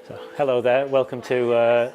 So, hello there, welcome to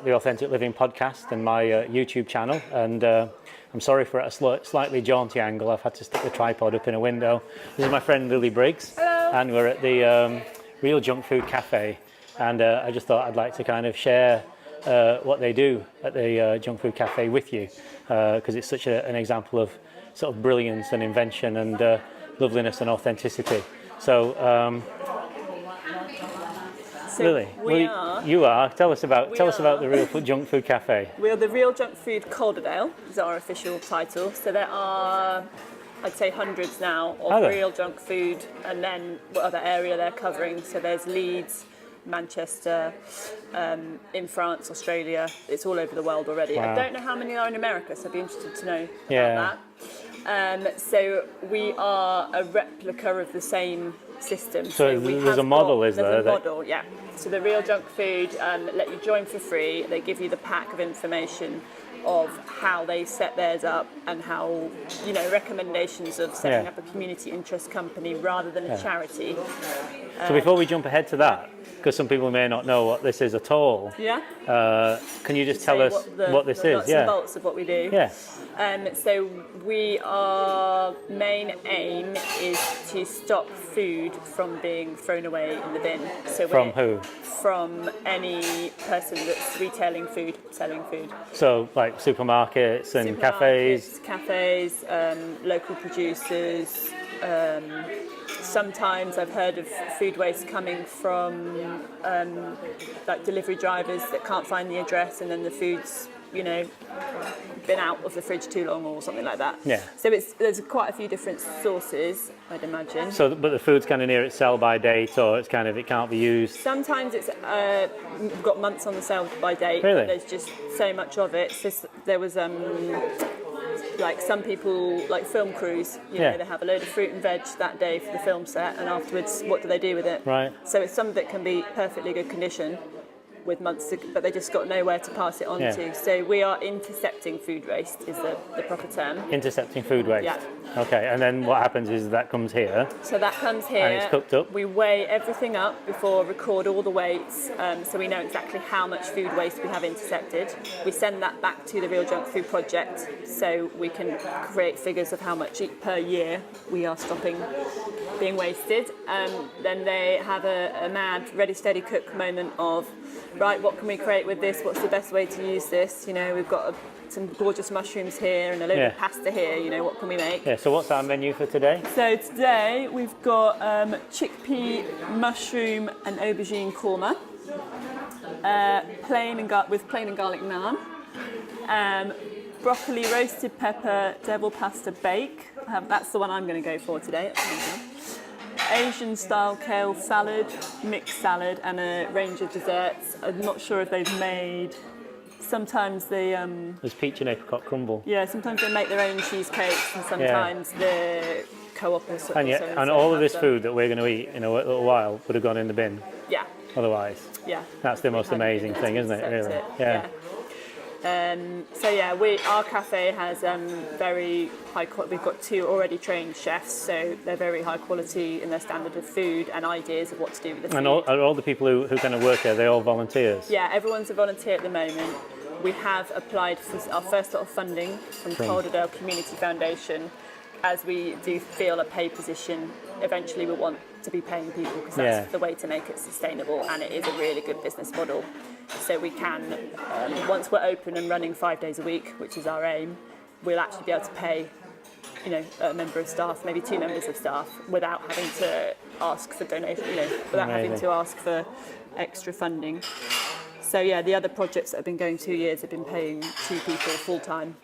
the Authentic Living podcast and my YouTube channel. And I'm sorry for a slightly jaunty angle. I've had to stick the tripod up in a window. This is my friend Lily Briggs. Hello. And we're at the Real Junk Food Cafe. And I just thought I'd like to kind of share what they do at the Junk Food Cafe with you, because it's such an example of sort of brilliance and invention and loveliness and authenticity. So, Lily, tell us about the Real Junk Food Cafe. We are the Realjunkfoodcalderdale is our official title. So there are, I'd say, hundreds now of real junk food, and then what other area they're covering. So there's Leeds, Manchester, in France, Australia. It's all over the world already. Wow. I don't know how many are in America, so I'd be interested to know about that. So we are a replica of the same system. So there's a model, is there? There's a model, yeah. So the Real Junk Food let you join for free. They give you the pack of information of how they set theirs up and how, recommendations of setting up a community interest company rather than a charity. So before we jump ahead to that, because some people may not know what this is at all, can you just tell us what this is? The nuts and bolts of what we do. Yeah. So our main aim is to stop food from being thrown away in the bin. So from who? From any person that's retailing food, selling food. So like supermarkets and cafes? Cafes, local producers. Sometimes I've heard of food waste coming from like delivery drivers that can't find the address, and then the food's been out of the fridge too long or something like that. Yeah. So there's quite a few different sources, I'd imagine. So, but the food's kind of near its sell-by date, or it can't be used. Sometimes it's we've got months on the sell-by date. Really? There's just so much of it. There was like some people, like film crews, they have a load of fruit and veg that day for the film set, and afterwards, what do they do with it? Right. So some of it can be perfectly good condition with months, but they just got nowhere to pass it on to. So we are intercepting food waste is the proper term. Intercepting food waste. Yeah. Okay, and then what happens is that comes here. So that comes here. And it's cooked up. We weigh everything up before, record all the weights, so we know exactly how much food waste we have intercepted. We send that back to the Real Junk Food Project, so we can create figures of how much per year we are stopping being wasted. Then they have a mad, ready, steady, cook moment of, right, what can we create with this? What's the best way to use this? We've got some gorgeous mushrooms here and a load of pasta here. What can we make? Yeah. So what's our menu for today? So today we've got chickpea, mushroom, and aubergine korma, plain and garlic naan, broccoli, roasted pepper, devil pasta bake. That's the one I'm going to go for today. Asian style kale salad, mixed salad, and a range of desserts. I'm not sure if they've made. Sometimes they there's peach and apricot crumble. Yeah, sometimes they make their own cheesecakes, and sometimes the co-op or something. And all of this food that we're going to eat in a little while would have gone in the bin. Yeah. Otherwise. Yeah. That's the most amazing thing, isn't it? Really. Yeah. Our cafe has very high quality. We've got 2 already trained chefs, so they're very high quality in their standard of food and ideas of what to do with the food. And all the people who kind of work here, they're all volunteers? Yeah, everyone's a volunteer at the moment. We have applied for our first lot of funding from Calderdale Community Foundation, as we do feel a pay position. Eventually we want to be paying people, because that's the way to make it sustainable, and it is a really good business model. So we can, once we're open and running 5 days a week, which is our aim, we'll actually be able to pay a member of staff, maybe 2 members of staff, without having to ask for donation, without having to ask for extra funding. So the other projects that have been going 2 years have been paying 2 people full time.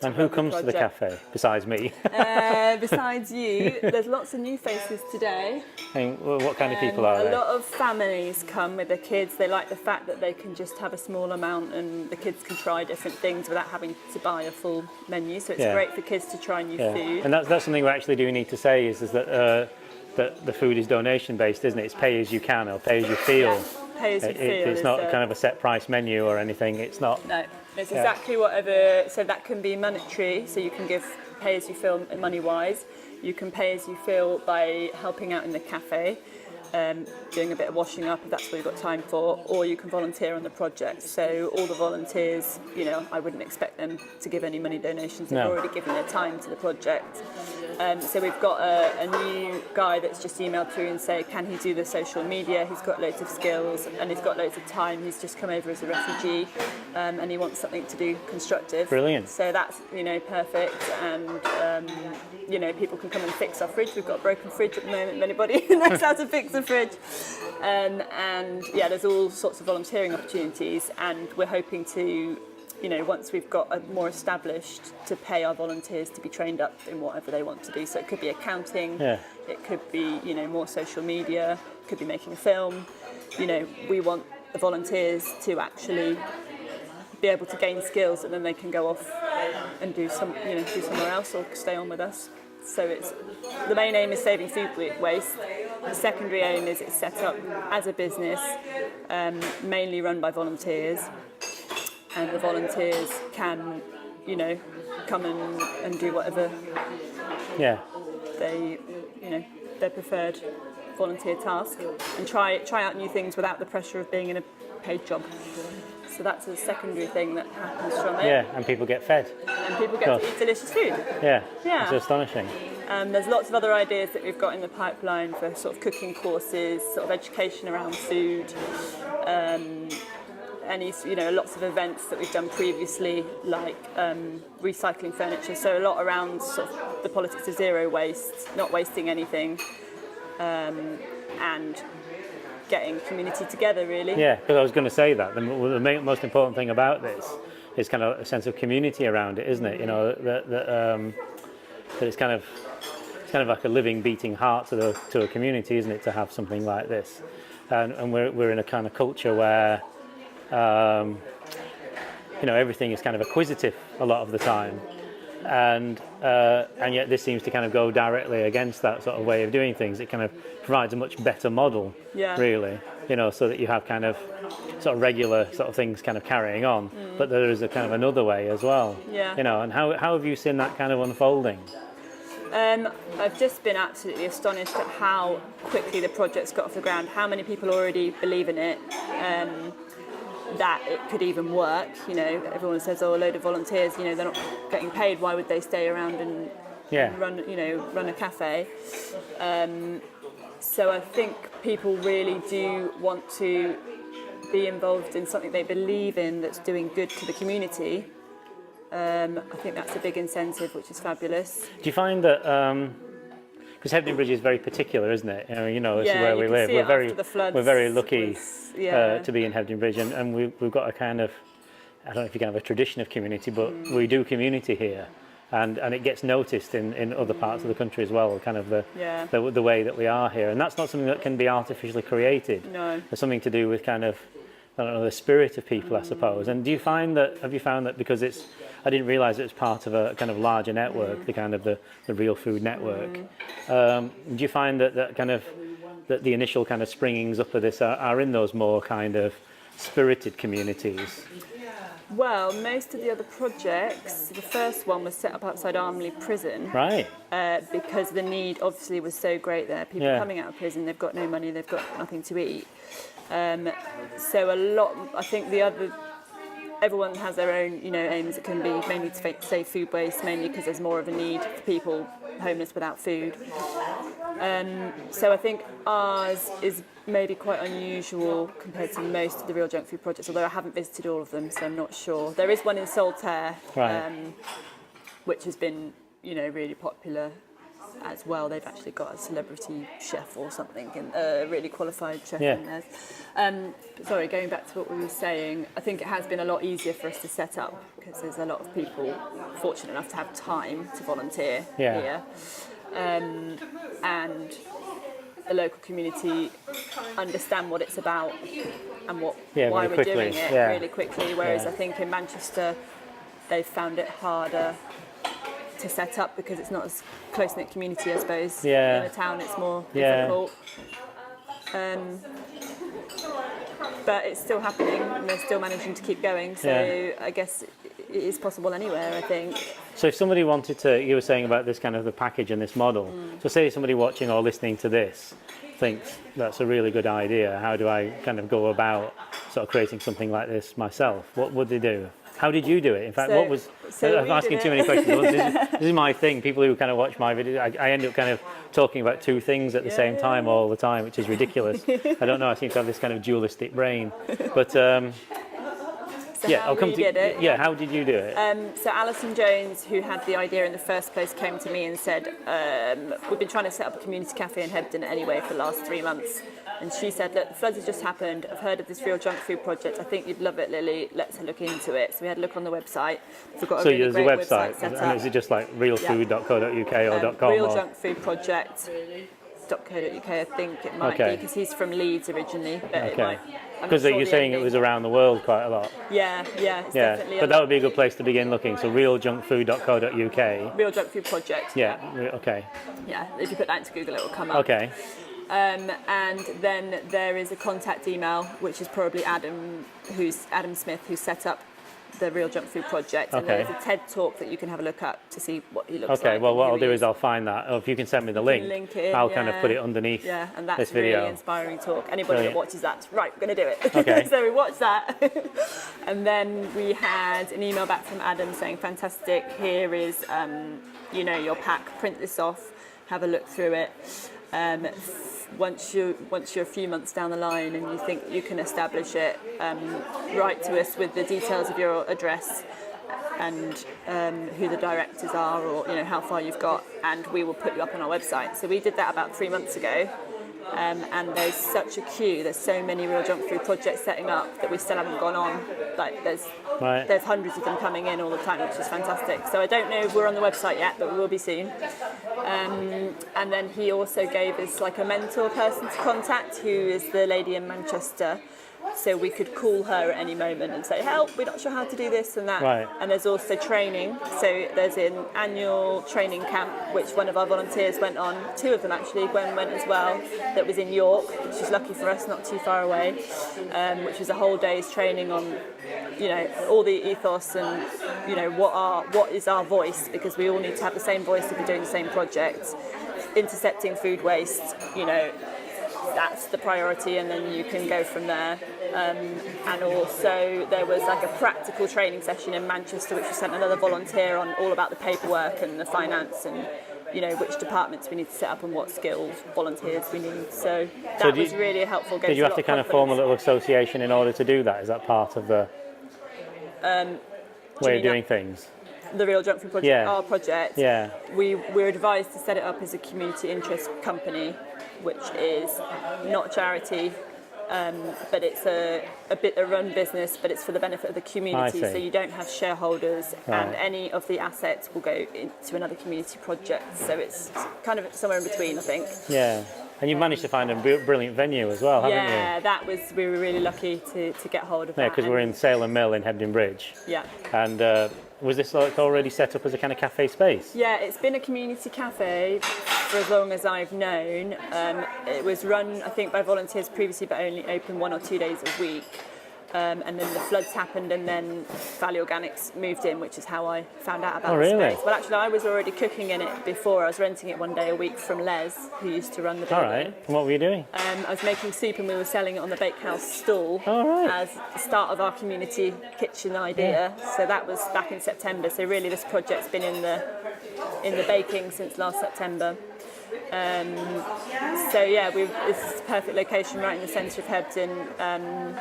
And who comes to the cafe besides me? Besides you, there's lots of new faces today. And what kind of people are there? A lot of families come with their kids. They like the fact that they can just have a small amount, and the kids can try different things without having to buy a full menu. So it's great for kids to try new food. And that's something we actually do need to say is that the food is donation based, isn't it? It's pay as you can or pay as you feel. Yeah. Pay as you feel. It's not kind of a set price menu or anything. It's not. No, it's exactly whatever. So that can be monetary. So you can give pay as you feel money wise. You can pay as you feel by helping out in the cafe. doing a bit of washing up if that's what you've got time for, or you can volunteer on the project. So all the volunteers, I wouldn't expect them to give any money donations. They've already given their time to the project. So we've got a new guy that's just emailed through and say, can he do the social media? He's got loads of skills and he's got loads of time. He's just come over as a refugee and he wants something to do constructive. Brilliant. So that's, perfect. And, people can come and fix our fridge. We've got a broken fridge at the moment, if anybody knows how to fix a fridge. And there's all sorts of volunteering opportunities, and we're hoping to, once we've got a more established, to pay our volunteers to be trained up in whatever they want to do. So it could be accounting, it could be, more social media, it could be making a film. We want the volunteers to actually be able to gain skills, and then they can go off and do somewhere else or stay on with us. So the main aim is saving food waste. The secondary aim is it's set up as a business, mainly run by volunteers, and the volunteers can, come and do whatever they, their preferred volunteer task, and try out new things without the pressure of being in a paid job. So that's a secondary thing that happens from it. Yeah, and people get fed. And people get to eat delicious food. Yeah. It's astonishing. There's lots of other ideas that we've got in the pipeline for sort of cooking courses, sort of education around food, lots of events that we've done previously, like recycling furniture. So a lot around sort of the politics of zero waste, not wasting anything, and getting community together, really. Yeah, because I was going to say that the most important thing about this is kind of a sense of community around it, isn't it? That it's kind of like a living, beating heart to a community, isn't it? To have something like this, and we're in a kind of culture where everything is kind of acquisitive a lot of the time, and yet this seems to kind of go directly against that sort of way of doing things. It kind of provides a much better model, really, so that you have kind of sort of regular sort of things kind of carrying on, but there is a kind of another way as well. And how have you seen that kind of unfolding? I've just been absolutely astonished at how quickly the project's got off the ground, how many people already believe in it, that it could even work. Everyone says, a load of volunteers, they're not getting paid, why would they stay around and run a cafe? So I think people really do want to be involved in something they believe in that's doing good to the community. I think that's a big incentive, which is fabulous. Do you find that, because Hebden Bridge is very particular, isn't it? This is where we live. We're very lucky to be in Hebden Bridge, and we've got a kind of, I don't know if you can have a tradition of community, but we do community here. And it gets noticed in other parts of the country as well, kind of the way that we are here. And that's not something that can be artificially created. No. There's something to do with kind of, I don't know, the spirit of people, I suppose. And have you found that because I didn't realise it was part of a kind of larger network, the kind of the Real Food Network. Do you find that kind of, that the initial kind of springings up of this are in those more kind of spirited communities? Well, most of the other projects, the first one was set up outside Armley Prison. Right. Because the need obviously was so great there. People coming out of prison, they've got no money, they've got nothing to eat. So a lot, I think everyone has their own, aims. It can be mainly to save food waste, mainly because there's more of a need for people homeless without food. So I think ours is maybe quite unusual compared to most of the Real Junk Food projects, although I haven't visited all of them, so I'm not sure. There is one in Saltaire, which has been, really popular as well. They've actually got a celebrity chef or something, a really qualified chef in there. Sorry, going back to what we were saying, I think it has been a lot easier for us to set up because there's a lot of people fortunate enough to have time to volunteer here. And the local community understand what it's about and why we're doing it really quickly, whereas I think in Manchester they've found it harder to set up because it's not as close-knit community, I suppose. In a town it's more difficult. But it's still happening and they're still managing to keep going, so I guess it is possible anywhere, I think. So if somebody wanted to, you were saying about this kind of the package and this model, so say somebody watching or listening to this, thinks that's a really good idea, how do I kind of go about sort of creating something like this myself? What would they do? How did you do it? In fact, So- what was... so I'm we asking did too it. many questions. This is my thing. People who kind of watch my videos, I end up kind of talking about two things at the same time all the time, which is ridiculous. I don't know. I seem to have this kind of dualistic brain. But So yeah, how I'll come we to... did it. Yeah, how did you do it? So Alison Jones, who had the idea in the first place, came to me and said, we've been trying to set up a community cafe in Hebden anyway for the last 3 months. And she said, look, the floods have just happened. I've heard of this Real Junk Food project. I think you'd love it, Lily. Let's look into it. So we had a look on the website. We've got a So really there's a great website, set and up. is it just like realfood.co.uk or .com? Real or? Junk Food Project.co.uk, I think it might Okay. be, because he's from Leeds originally. But it Okay. might, I'm Because not sure you're the saying it ending. was around the world quite a lot. Yeah, it's Yeah, definitely but that would be a good place to begin looking. So realjunkfood.co.uk. Real Junk Food Project. Yeah, okay. Yeah, if you put that into Google, it will come up. Okay. And then there is a contact email, which is probably Adam Smith, who set up the Real Junk Food Project. And Okay. there's a TED talk that you can have a look at to see what he looks like. Okay, well, and what who I'll he do is I'll find that. Or if you can send me the link, link it, I'll kind of yeah. put it underneath Yeah, and that's this a really video. inspiring talk. Anybody Brilliant. that watches that, right, we're going to do it. Okay. So we watched that. And then we had an email back from Adam saying, fantastic, here is, your pack, print this off, have a look through it. Once you're a few months down the line and you think you can establish it, write to us with the details of your address and who the directors are, or how far you've got, and we will put you up on our website. So we did that about 3 months ago, and there's such a queue. There's so many Real Junk Food projects setting up that we still haven't gone on. Like there's hundreds of them coming in all the time, which is fantastic. So I don't know if we're on the website yet, but we will be soon. And then he also gave us like a mentor person to contact, who is the lady in Manchester. So we could call her at any moment and say, help, we're not sure how to do this and that. Right. And there's also training. So there's an annual training camp, which one of our volunteers went on. 2 of them actually, Gwen went as well, that was in York, which is lucky for us, not too far away, which was a whole day's training on, all the ethos and, what is our voice, because we all need to have the same voice if we're doing the same project. Intercepting food waste, that's the priority, and then you can go from there. And also there was like a practical training session in Manchester, which we sent another volunteer on, all about the paperwork and the finance and which departments we need to set up and what skills volunteers we need. So that was really helpful. Did you have to kind of form a little association in order to do that? Is that part of the way of doing things? The Real Junk Food Project, our project. Yeah. We were advised to set it up as a community interest company, which is not a charity, but it's a run business, but it's for the benefit of the community. So you don't have shareholders, and any of the assets will go into another community project. So it's kind of somewhere in between, I think. Yeah. And you've managed to find a brilliant venue as well, haven't you? Yeah, we were really lucky to get hold of that. Yeah, because we're in Salem Mill in Hebden Bridge. Yeah. And was this like already set up as a kind of cafe space? Yeah, it's been a community cafe for as long as I've known. It was run, I think, by volunteers previously, but only open 1 or 2 days a week. And then the floods happened, and then Valley Organics moved in, which is how I found out about the space. Well, actually, I was already cooking in it before. I was renting it 1 day a week from Les, who used to run the building. All right. And what were you doing? I was making soup, and we were selling it on the bakehouse stall as the start of our community kitchen idea. So that was back in September. So really, this project's been in the baking since last September. So yeah, this is a perfect location right in the centre of Hebden.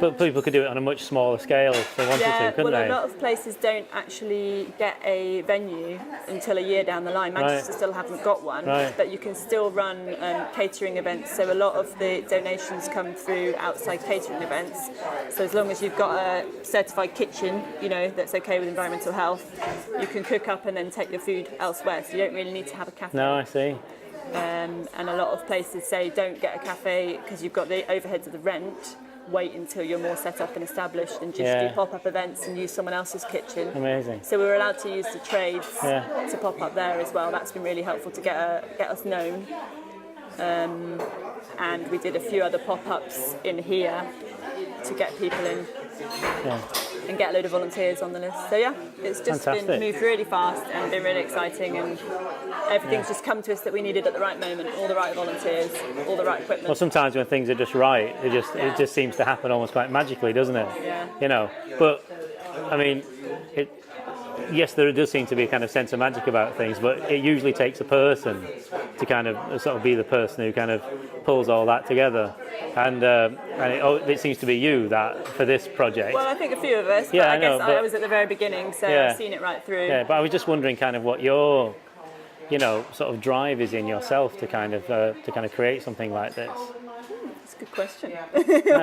But people could do it on a much smaller scale if they wanted to, couldn't they? A lot of places don't actually get a venue until a year down the line. Manchester still haven't got one, but you can still run catering events. So a lot of the donations come through outside catering events. So as long as you've got a certified kitchen, that's okay with environmental health, you can cook up and then take your food elsewhere. So you don't really need to have a cafe. No, I see. And a lot of places say don't get a cafe because you've got the overheads of the rent. Wait until you're more set up and established, and just do pop-up events and use someone else's kitchen. Amazing. So we were allowed to use the trades to pop up there as well. That's been really helpful to get us known. And we did a few other pop-ups in here to get people in. Yeah. and get a load of volunteers on the list. So yeah, it's just been moved really fast and been really exciting, and everything's just come to us that we needed at the right moment. All the right volunteers, all the right equipment. Well, sometimes when things are just right, it just seems to happen almost quite magically, doesn't it? Yeah. You know, but I mean, yes, there does seem to be a kind of sense of magic about things, but it usually takes a person to kind of sort of be the person who kind of pulls all that together. And it seems to be you that for this project. Well, I think a few of us. Yeah, but I guess I was at the very beginning, so I've seen it right through. Yeah, but I was just wondering kind of what your, sort of drive is in yourself to kind of create something like this. That's a good question.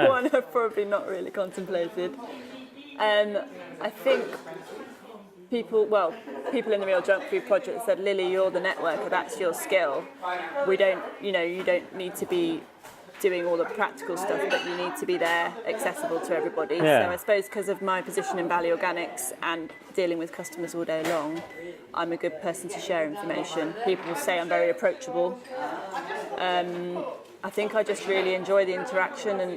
One I've probably not really contemplated. I think people in the Real Junk Food Project said, Lily, you're the networker, that's your skill. You don't need to be doing all the practical stuff, but you need to be there, accessible to everybody. Yeah. So I suppose because of my position in Valley Organics and dealing with customers all day long, I'm a good person to share information. People will say I'm very approachable. I think I just really enjoy the interaction and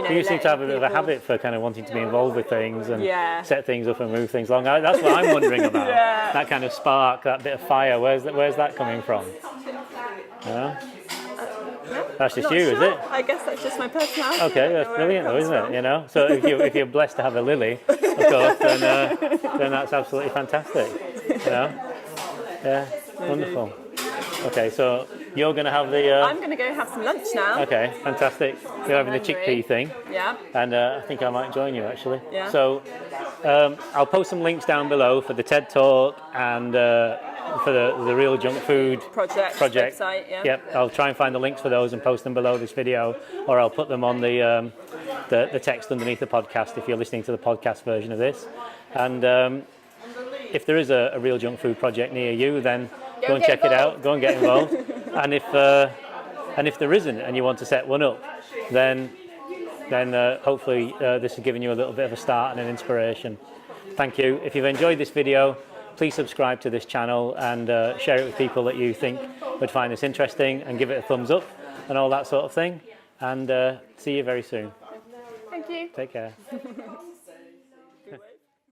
you seem to have a bit of a habit for kind of wanting to be involved with things and set things up and move things along. That's what I'm wondering about. That kind of spark, that bit of fire. Where's that coming from? That's just you, is it? I guess that's just my personality. Okay, that's brilliant, though, isn't it? So if you're blessed to have a Lily, of course, then that's absolutely fantastic. Yeah, wonderful. Okay, so you're going to have the... I'm going to go have some lunch now. Okay, fantastic. You're having the chickpea thing. Yeah. And I think I might join you, actually. Yeah. So I'll post some links down below for the TED Talk and for the Real Junk Food Project website. Yeah. Yep, I'll try and find the links for those and post them below this video, or I'll put them on the text underneath the podcast if you're listening to the podcast version of this. And if there is a Real Junk Food project near you, then go and check it out. Go and get involved. And if there isn't, and you want to set one up, then hopefully this has given you a little bit of a start and an inspiration. Thank you. If you've enjoyed this video, please subscribe to this channel and share it with people that you think would find this interesting, and give it a thumbs up and all that sort of thing. And see you very soon. Thank you. Take care.